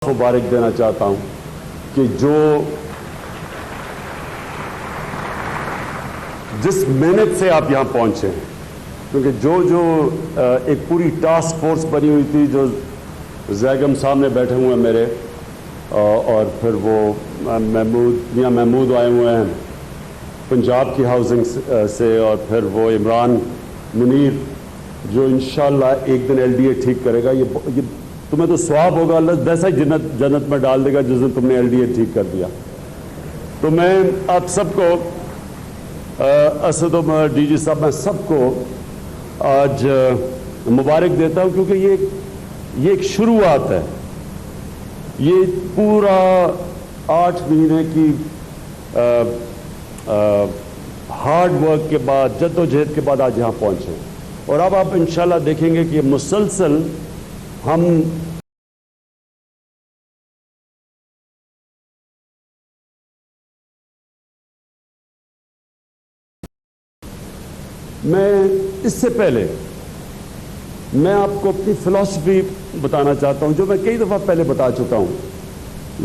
مبارک دینا چاہتا ہوں کہ جس محنت سے آپ یہاں پہنچے ہیں، کیونکہ ایک پوری ٹاسک فورس بنی ہوئی تھی، جو زیگم سامنے بیٹھے ہوئے ہیں میرے، اور پھر وہ میاں محمود آئے ہوئے ہیں پنجاب کی ہاؤسنگ سے، اور پھر وہ عمران منیر جو انشاءاللہ ایک دن ایل ڈی اے ٹھیک کرے گا۔ یہ تمہیں تو ثواب ہوگا، اللہ ویسا ہی جنت میں ڈال دے گا جس دن تم نے ایل ڈی اے ٹھیک کر دیا۔ تو میں آپ سب کو، اسد عمر، ڈی جی صاحب، میں سب کو آج مبارک دیتا ہوں، کیونکہ یہ ایک شروعات ہے۔ یہ پورا 8 مہینے کی ہارڈ ورک کے بعد، جد و جہد کے بعد آج یہاں پہنچے، اور اب آپ انشاءاللہ دیکھیں گے کہ مسلسل ہم اس سے پہلے میں آپ کو اپنی فلسفی بتانا چاہتا ہوں، جو میں کئی دفعہ پہلے بتا چکا ہوں،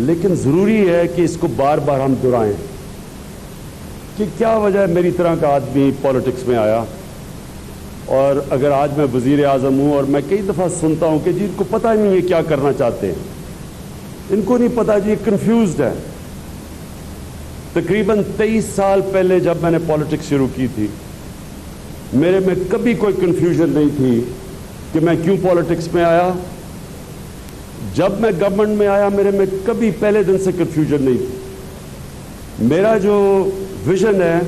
لیکن ضروری ہے کہ اس کو بار بار ہم دہرائیں کہ کیا وجہ ہے میری طرح کا آدمی پالیٹکس میں آیا۔ اور اگر آج میں وزیر اعظم ہوں، اور میں کئی دفعہ سنتا ہوں کہ جی ان کو پتہ نہیں ہے کیا کرنا چاہتے ہیں، ان کو نہیں پتہ، جی کنفیوزڈ ہے۔ تقریباً 23 سال پہلے جب میں نے پالیٹکس شروع کی تھی، میرے میں کبھی کوئی کنفیوژن نہیں تھی کہ میں کیوں پالیٹکس میں آیا۔ جب میں گورنمنٹ میں آیا، میرے میں کبھی پہلے دن سے کنفیوژن نہیں تھی۔ میرا جو ویژن ہے،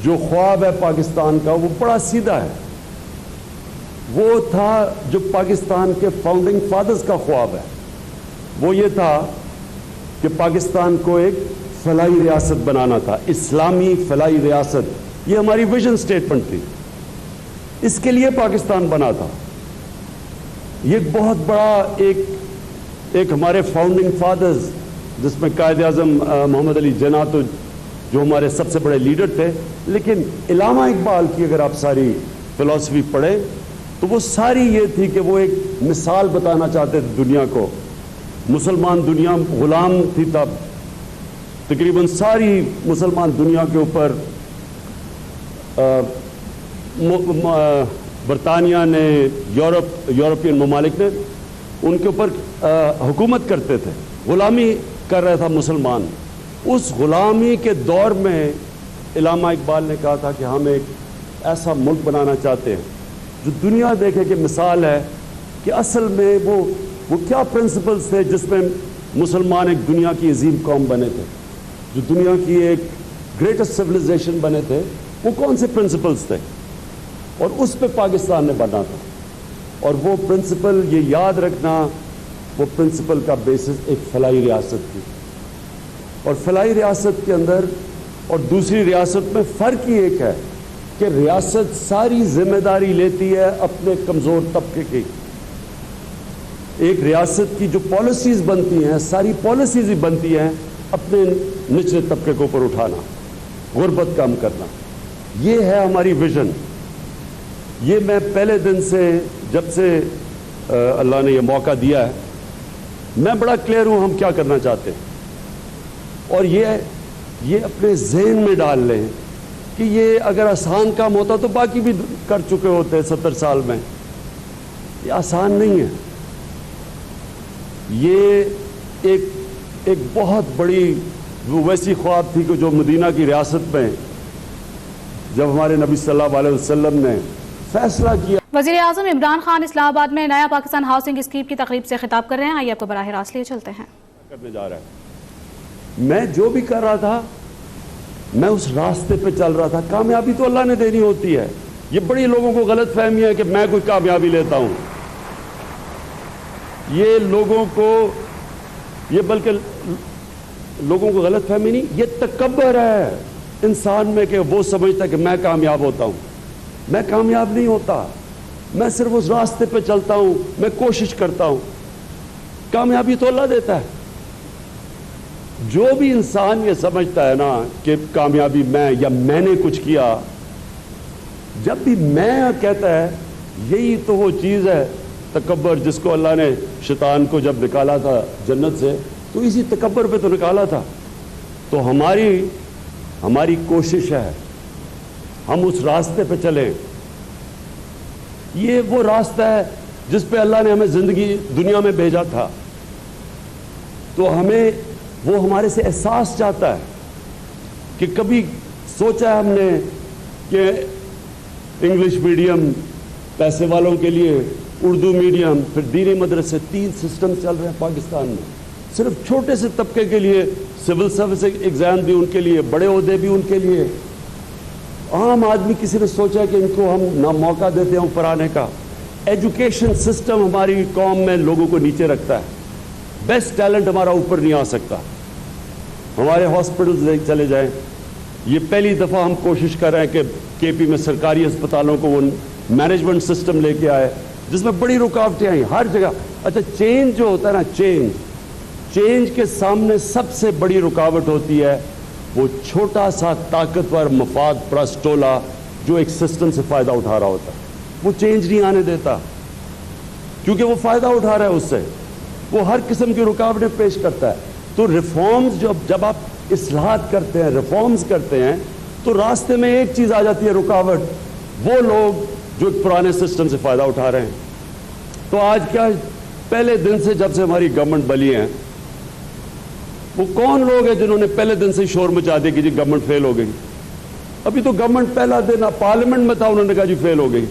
جو خواب ہے پاکستان کا، وہ بڑا سیدھا ہے۔ وہ تھا جو پاکستان کے فاؤنڈنگ فادرز کا خواب ہے، وہ یہ تھا کہ پاکستان کو ایک فلاحی ریاست بنانا تھا، اسلامی فلاحی ریاست۔ یہ ہماری ویژن سٹیٹمنٹ تھی، اس کے لیے پاکستان بنا تھا۔ یہ بہت بڑا ایک ہمارے فاؤنڈنگ فادرز، جس میں قائد اعظم محمد علی جناح تو جو ہمارے سب سے بڑے لیڈر تھے، لیکن علامہ اقبال کی اگر آپ ساری فلسفی پڑھیں تو وہ ساری یہ تھی کہ وہ ایک مثال بتانا چاہتے تھے دنیا کو۔ مسلمان دنیا غلام تھی تب، تقریباً ساری مسلمان دنیا کے اوپر برطانیہ نے، یورپین ممالک نے ان کے اوپر حکومت کرتے تھے، غلامی کر رہا تھا مسلمان۔ اس غلامی کے دور میں علامہ اقبال نے کہا تھا کہ ہم ایک ایسا ملک بنانا چاہتے ہیں جو دنیا دیکھے کہ مثال ہے کہ اصل میں وہ کیا پرنسپلز تھے جس میں مسلمان ایک دنیا کی عظیم قوم بنے تھے، جو دنیا کی ایک گریٹسٹ سویلائزیشن بنے تھے، وہ کون سے پرنسپلز تھے، اور اس پہ پاکستان نے بنا تھا۔ اور وہ پرنسپل، یہ یاد رکھنا، وہ پرنسپل کا بیسس ایک فلاحی ریاست تھی۔ اور فلاحی ریاست کے اندر اور دوسری ریاست میں فرق ہی ایک ہے کہ ریاست ساری ذمہ داری لیتی ہے اپنے کمزور طبقے کی۔ ایک ریاست کی جو پالیسیز بنتی ہیں، ساری پالیسیز ہی بنتی ہیں اپنے نچلے طبقے کو اوپر اٹھانا، غربت کم کرنا۔ یہ ہے ہماری ویژن۔ یہ میں پہلے دن سے، جب سے اللہ نے یہ موقع دیا ہے، میں بڑا کلیئر ہوں ہم کیا کرنا چاہتے ہیں، اور یہ اپنے ذہن میں ڈال لیں کہ یہ اگر آسان کام ہوتا تو باقی بھی کر چکے ہوتے 70 سال میں۔ یہ آسان نہیں ہے۔ یہ ایک بہت بڑی ویسی خواب تھی کہ جو مدینہ کی ریاست میں جب ہمارے نبی صلی اللہ علیہ وسلم نے فیصلہ کیا۔ وزیر اعظم عمران خان اسلام آباد میں نیا پاکستان ہاؤسنگ اسکیم کی تقریب سے خطاب کر رہے ہیں، آئیے آپ کو براہ راست لے چلتے ہیں۔ کرنے جا رہا ہے، میں جو بھی کر رہا تھا، میں اس راستے پہ چل رہا تھا۔ کامیابی تو اللہ نے دینی ہوتی ہے۔ یہ بڑی لوگوں کو غلط فہمی ہے کہ میں کوئی کامیابی لیتا ہوں۔ یہ لوگوں کو، یہ بلکہ لوگوں کو غلط فہمی نہیں، یہ تکبر ہے انسان میں کہ وہ سمجھتا ہے کہ میں کامیاب ہوتا ہوں۔ میں کامیاب نہیں ہوتا، میں صرف اس راستے پہ چلتا ہوں، میں کوشش کرتا ہوں۔ کامیابی تو اللہ دیتا ہے۔ جو بھی انسان یہ سمجھتا ہے نا کہ کامیابی میں، یا میں نے کچھ کیا، جب بھی میں کہتا ہے، یہی تو وہ چیز ہے تکبر جس کو اللہ نے شیطان کو جب نکالا تھا جنت سے تو اسی تکبر پہ تو نکالا تھا. تو ہماری کوشش ہے ہم اس راستے پہ چلیں. یہ وہ راستہ ہے جس پہ اللہ نے ہمیں زندگی دنیا میں بھیجا تھا. تو ہمیں وہ ہمارے سے احساس چاہتا ہے کہ کبھی سوچا ہم نے کہ انگلش میڈیم پیسے والوں کے لیے, اردو میڈیم, پھر دینی مدرسے, 3 سسٹم چل رہے ہیں پاکستان میں. صرف چھوٹے سے طبقے کے لیے سول سروس ایگزام بھی ان کے لیے, بڑے عہدے بھی ان کے لیے. عام آدمی کسی نے سوچا کہ ان کو ہم نہ موقع دیتے ہیں اوپر آنے کا. ایجوکیشن سسٹم ہماری قوم میں لوگوں کو نیچے رکھتا ہے. بیسٹ ٹیلنٹ ہمارا اوپر نہیں آ سکتا. ہمارے ہاسپٹلز چلے جائیں, یہ پہلی دفعہ ہم کوشش کر رہے ہیں کہ کے پی میں سرکاری اسپتالوں کو وہ مینجمنٹ سسٹم لے کے آئے جس میں بڑی رکاوٹیں آئیں ہر جگہ. اچھا چینج جو ہوتا ہے نا, چینج کے سامنے سب سے بڑی رکاوٹ ہوتی ہے وہ چھوٹا سا طاقتور مفاد پرست ٹولہ جو ایک سسٹم سے فائدہ اٹھا رہا ہوتا ہے. وہ چینج نہیں آنے دیتا کیونکہ وہ فائدہ اٹھا رہا ہے اس سے. وہ ہر قسم کی رکاوٹیں پیش کرتا ہے. تو ریفارمز جب آپ اصلاحات کرتے ہیں, ریفارمز کرتے ہیں, تو راستے میں ایک چیز آ جاتی ہے رکاوٹ, وہ لوگ جو ایک پرانے سسٹم سے فائدہ اٹھا رہے ہیں. تو آج کیا پہلے دن سے جب سے ہماری گورنمنٹ بنی ہے, وہ کون لوگ ہیں جنہوں نے پہلے دن سے شور مچا دیا کہ جی گورنمنٹ فیل ہو گئی. ابھی تو گورنمنٹ پہلا دن پارلیمنٹ میں تھا, انہوں نے کہا جی فیل ہو گئی.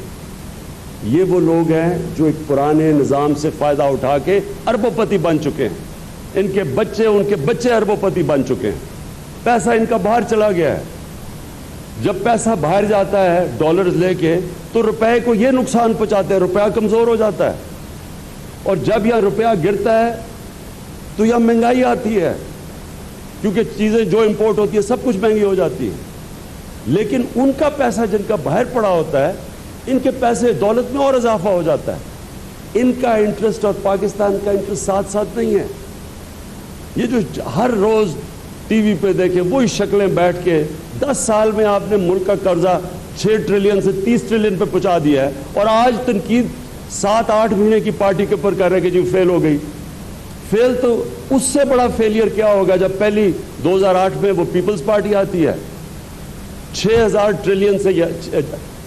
یہ وہ لوگ ہیں جو ایک پرانے نظام سے فائدہ اٹھا کے اربوں پتی بن چکے ہیں. ان کے بچے اربوں پتی بن چکے ہیں. پیسہ ان کا باہر چلا گیا ہے. جب پیسہ باہر جاتا ہے ڈالرز لے کے تو روپے کو یہ نقصان پہنچاتے ہیں, روپیہ کمزور ہو جاتا ہے. اور جب یہاں روپیہ گرتا ہے تو یہاں مہنگائی آتی ہے کیونکہ چیزیں جو امپورٹ ہوتی ہے سب کچھ مہنگی ہو جاتی ہے. لیکن ان کا پیسہ جن کا باہر پڑا ہوتا ہے, ان کے پیسے دولت میں اور اضافہ ہو جاتا ہے. ان کا انٹرسٹ اور پاکستان کا انٹرسٹ ساتھ ساتھ نہیں ہے. یہ جو ہر روز ٹی وی پہ دیکھیں وہی شکلیں بیٹھ کے 10 سال میں آپ نے ملک کا قرضہ 6 ٹریلین سے 30 ٹریلین پہ پہنچا دیا ہے, اور آج تنقید 7-8 مہینے کی پارٹی کے اوپر کر رہے ہیں کہ جی فیل ہو گئی. فیل تو اس سے بڑا فیلئر کیا ہوگا جب پہلی 2008 میں وہ پیپلز پارٹی آتی ہے, 6,000 ٹریلین سے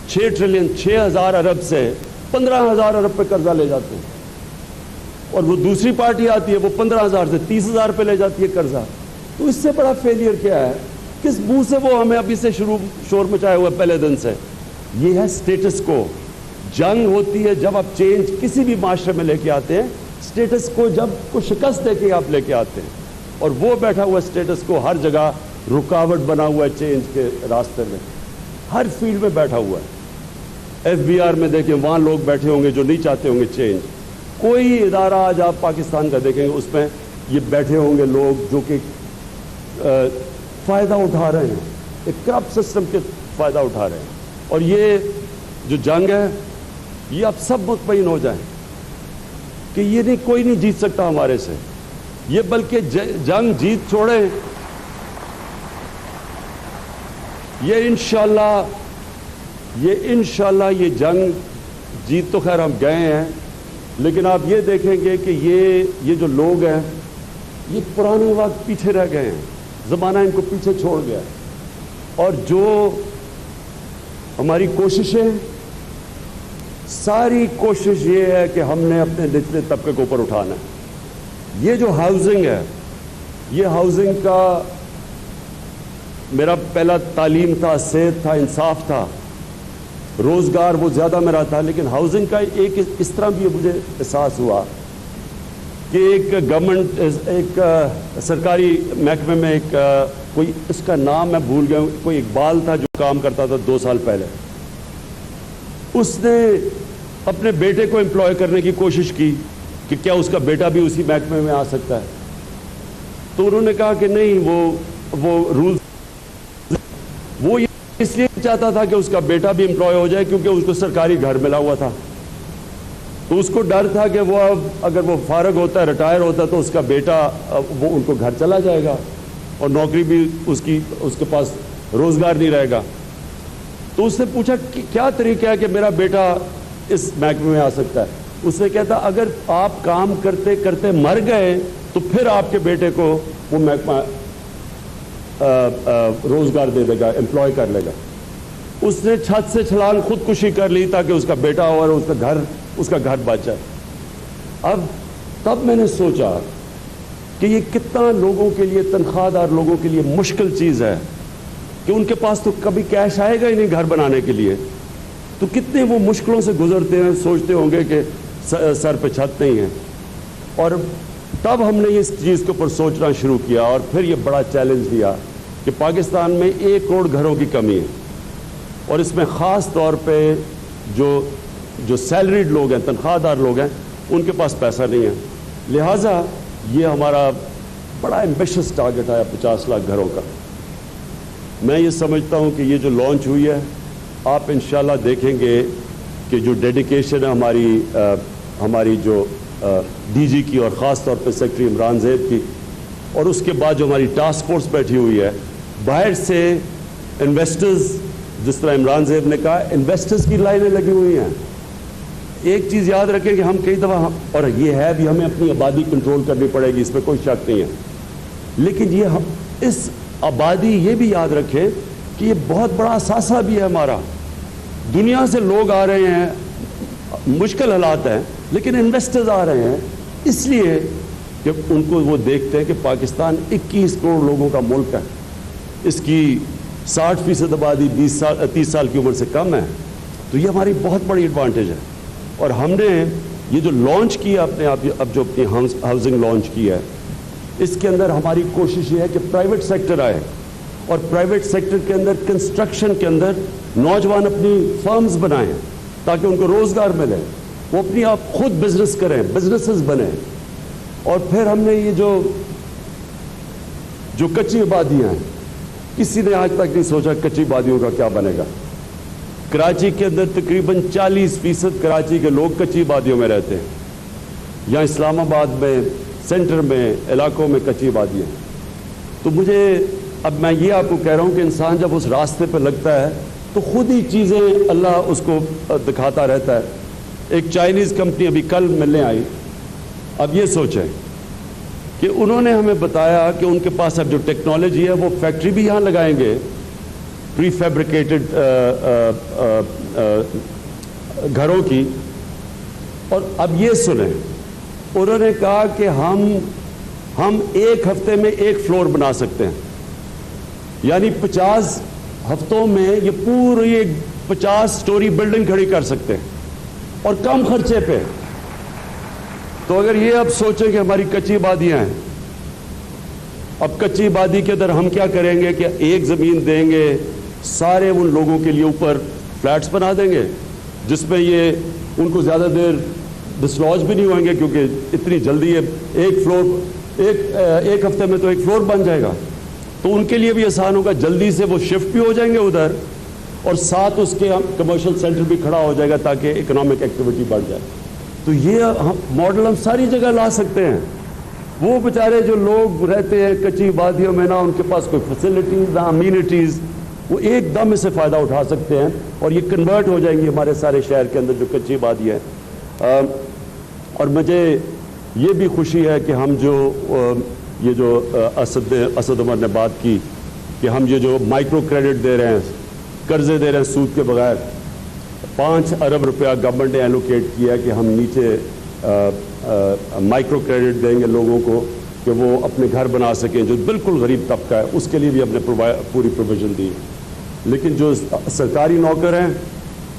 6,000 ارب سے 15,000 ارب پہ قرضہ لے جاتے ہیں, اور وہ دوسری پارٹی آتی ہے وہ 15,000 سے 30,000 پہ لے جاتی ہے قرضہ. تو اس سے بڑا فیلئر کیا ہے؟ کس منہ سے وہ ہمیں ابھی سے شور مچائے ہوئے پہلے دن سے. یہ ہے سٹیٹس کو. جنگ ہوتی ہے جب آپ چینج کسی بھی معاشرے میں لے کے آتے ہیں, سٹیٹس کو جب کو شکست دے کے آپ لے کے آتے ہیں, اور وہ بیٹھا ہوا سٹیٹس کو ہر جگہ رکاوٹ بنا ہوا ہے چینج کے راستے میں, ہر فیلڈ میں بیٹھا ہوا ہے. FBR میں دیکھیں وہاں لوگ بیٹھے ہوں گے جو نہیں چاہتے ہوں گے چینج. کوئی ادارہ آج آپ پاکستان کا دیکھیں گے اس میں یہ بیٹھے ہوں گے لوگ جو کہ فائدہ اٹھا رہے ہیں, ایک کرپٹ سسٹم کے فائدہ اٹھا رہے ہیں. اور یہ جو جنگ ہے یہ آپ سب مطمئن ہو جائیں کہ یہ نہیں, کوئی نہیں جیت سکتا ہمارے سے. یہ بلکہ جنگ جیت چھوڑیں, یہ انشاءاللہ یہ جنگ جیت تو خیر ہم گئے ہیں, لیکن آپ یہ دیکھیں گے کہ یہ جو لوگ ہیں یہ پرانے وقت پیچھے رہ گئے ہیں, زمانہ ان کو پیچھے چھوڑ گیا. اور جو ہماری کوششیں, ساری کوشش یہ ہے کہ ہم نے اپنے نچلے طبقے کو اوپر اٹھانا ہے. یہ جو ہاؤسنگ ہے, یہ ہاؤسنگ کا میرا پہلا تعلیم تھا, صحت تھا, انصاف تھا, روزگار وہ زیادہ میرا تھا. لیکن ہاؤسنگ کا ایک اس طرح بھی مجھے احساس ہوا کہ ایک گورنمنٹ, ایک سرکاری محکمے میں ایک کوئی اس کا نام میں بھول گیا ہوں, کوئی اقبال تھا جو کام کرتا تھا 2 سال پہلے. اس نے اپنے بیٹے کو امپلوائے کرنے کی کوشش کی کہ کیا اس کا بیٹا بھی اسی محکمے میں آ سکتا ہے. تو انہوں نے کہا کہ نہیں, وہ رولز, وہ اس لیے چاہتا تھا کہ اس کا بیٹا بھی امپلوائے ہو جائے کیونکہ اس کو سرکاری گھر ملا ہوا تھا. تو اس کو ڈر تھا کہ وہ اب اگر وہ فارغ ہوتا ہے, ریٹائر ہوتا ہے, تو اس کا بیٹا وہ ان کو گھر چلا جائے گا اور نوکری بھی اس کے پاس روزگار نہیں رہے گا. تو اس نے پوچھا کہ کیا طریقہ ہے کہ میرا بیٹا اس محکمے میں آ سکتا ہے. اس نے کہتا اگر آپ کام کرتے کرتے مر گئے تو پھر آپ کے بیٹے کو وہ محکمہ روزگار دے دے گا، امپلائی کر لے گا. اس نے چھت سے چھلانگ خودکشی کر لی تاکہ اس کا بیٹا اور اس کا گھر بچ جائے. اب تب میں نے سوچا کہ یہ کتنا لوگوں کے لیے، تنخواہ دار لوگوں کے لیے مشکل چیز ہے کہ ان کے پاس تو کبھی کیش آئے گا ہی نہیں گھر بنانے کے لیے، تو کتنے وہ مشکلوں سے گزرتے ہیں، سوچتے ہوں گے کہ سر پہ چھت نہیں ہے. اور تب ہم نے اس چیز کے اوپر سوچنا شروع کیا اور پھر یہ بڑا چیلنج دیا کہ پاکستان میں 1 کروڑ گھروں کی کمی ہے، اور اس میں خاص طور پہ جو سیلریڈ لوگ ہیں، تنخواہ دار لوگ ہیں، ان کے پاس پیسہ نہیں ہے. لہٰذا یہ ہمارا بڑا ایمبیشس ٹارگٹ ہے 50 لاکھ گھروں کا. میں یہ سمجھتا ہوں کہ یہ جو لانچ ہوئی ہے، آپ انشاءاللہ دیکھیں گے کہ جو ڈیڈیکیشن ہے ہماری جو ڈی جی کی اور خاص طور پہ سیکرٹری عمران زیب کی، اور اس کے بعد جو ہماری ٹاسک فورس بیٹھی ہوئی ہے، باہر سے انویسٹرز، جس طرح عمران زیب نے کہا، انویسٹرز کی لائنیں لگی ہوئی ہیں. ایک چیز یاد رکھیں کہ ہم کئی دفعہ، اور یہ ہے بھی، ہمیں اپنی آبادی کنٹرول کرنی پڑے گی، اس میں کوئی شک نہیں ہے، لیکن اس آبادی یہ بھی یاد رکھیں کہ یہ بہت بڑا اثاثہ بھی ہے ہمارا. دنیا سے لوگ آ رہے ہیں، مشکل حالات ہیں، لیکن انویسٹرز آ رہے ہیں اس لیے کہ ان کو وہ دیکھتے ہیں کہ پاکستان 21 کروڑ لوگوں کا ملک ہے، اس کی 60% آبادی 30 سال کی عمر سے کم ہے. تو یہ ہماری بہت بڑی ایڈوانٹیج ہے. اور ہم نے یہ جو لانچ کیا اپنے آپ، اب جو اپنی ہاؤسنگ لانچ کیا ہے، اس کے اندر ہماری کوشش یہ ہے کہ پرائیویٹ سیکٹر آئے، اور پرائیویٹ سیکٹر کے اندر کنسٹرکشن کے اندر نوجوان اپنی فرمز بنائیں تاکہ ان کو روزگار ملے، وہ اپنی آپ خود بزنس کریں، بزنسز بنیں. اور پھر ہم نے یہ جو کچی آبادیاں ہیں، کسی نے آج تک نہیں سوچا کچی آبادیوں کا کیا بنے گا. کراچی کے اندر تقریباً 40% کراچی کے لوگ کچی آبادیوں میں رہتے ہیں. یہاں اسلام آباد میں، سینٹر میں، علاقوں میں کچی آبادیاں. تو مجھے اب میں یہ آپ کو کہہ رہا ہوں کہ انسان جب اس راستے پہ لگتا ہے تو خود ہی چیزیں اللہ اس کو دکھاتا رہتا ہے. ایک چائنیز کمپنی ابھی کل ملنے آئی. اب یہ سوچیں کہ انہوں نے ہمیں بتایا کہ ان کے پاس اب جو ٹیکنالوجی ہے وہ فیکٹری بھی یہاں لگائیں گے، پری فیبریکیٹڈ گھروں کی. اور اب یہ سنیں، انہوں نے کہا کہ ہم 1 ہفتے میں 1 فلور بنا سکتے ہیں، یعنی 50 ہفتوں میں یہ پوری 50 سٹوری بلڈنگ کھڑی کر سکتے ہیں، اور کم خرچے پہ. تو اگر یہ اب سوچیں کہ ہماری کچی آبادیاں ہیں، اب کچی آبادی کے اندر ہم کیا کریں گے کہ ایک زمین دیں گے، سارے ان لوگوں کے لیے اوپر فلیٹس بنا دیں گے جس میں یہ ان کو زیادہ دیر ڈسلوج بھی نہیں ہوئیں گے، کیونکہ اتنی جلدی ایک ہفتے میں تو 1 فلور بن جائے گا. تو ان کے لیے بھی آسان ہوگا، جلدی سے وہ شفٹ بھی ہو جائیں گے ادھر، اور ساتھ اس کے کمرشل سینٹر بھی کھڑا ہو جائے گا تاکہ اکنامک ایکٹیویٹی بڑھ جائے. تو یہ ماڈل ہم ساری جگہ لا سکتے ہیں. وہ بیچارے جو لوگ رہتے ہیں کچی وادیوں میں، نہ ان کے پاس کوئی فیسلٹیز، نہ امینٹیز، وہ ایک دم اس سے فائدہ اٹھا سکتے ہیں، اور یہ کنورٹ ہو جائیں گی ہمارے سارے شہر کے اندر جو کچی وادی ہے. اور مجھے یہ بھی خوشی ہے کہ ہم یہ جو اسد عمر نے بات کی کہ ہم یہ جو مائکرو کریڈٹ دے رہے ہیں، قرضے دے رہے ہیں سود کے بغیر، 5 ارب روپیہ گورنمنٹ نے ایلوکیٹ کیا کہ ہم نیچے مائکرو کریڈٹ دیں گے لوگوں کو کہ وہ اپنے گھر بنا سکیں، جو بالکل غریب طبقہ ہے اس کے لیے بھی ہم نے پوری پروویژن دی. لیکن جو سرکاری نوکر ہیں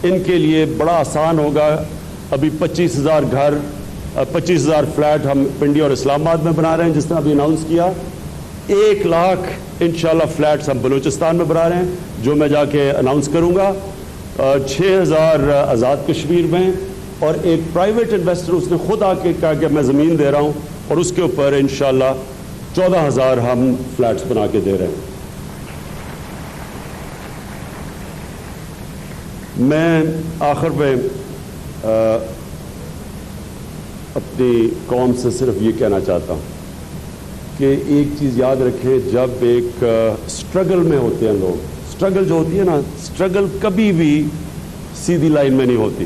ان کے لیے بڑا آسان ہوگا. ابھی 25,000 فلیٹ ہم پنڈی اور اسلام آباد میں بنا رہے ہیں، جس طرح ابھی اناؤنس کیا. 1 لاکھ انشاءاللہ فلیٹس ہم بلوچستان میں بنا رہے ہیں، جو میں جا کے اناؤنس کروں گا. 6,000 آزاد کشمیر میں، اور ایک پرائیویٹ انویسٹر اس نے خود آ کے کہا کہ میں زمین دے رہا ہوں، اور اس کے اوپر انشاءاللہ 14,000 ہم فلیٹس بنا کے دے رہے ہیں. میں آخر میں اپنی قوم سے صرف یہ کہنا چاہتا ہوں کہ ایک چیز یاد رکھیں، جب ایک سٹرگل میں ہوتے ہیں لوگ، سٹرگل جو ہوتی ہے نا، سٹرگل کبھی بھی سیدھی لائن میں نہیں ہوتی.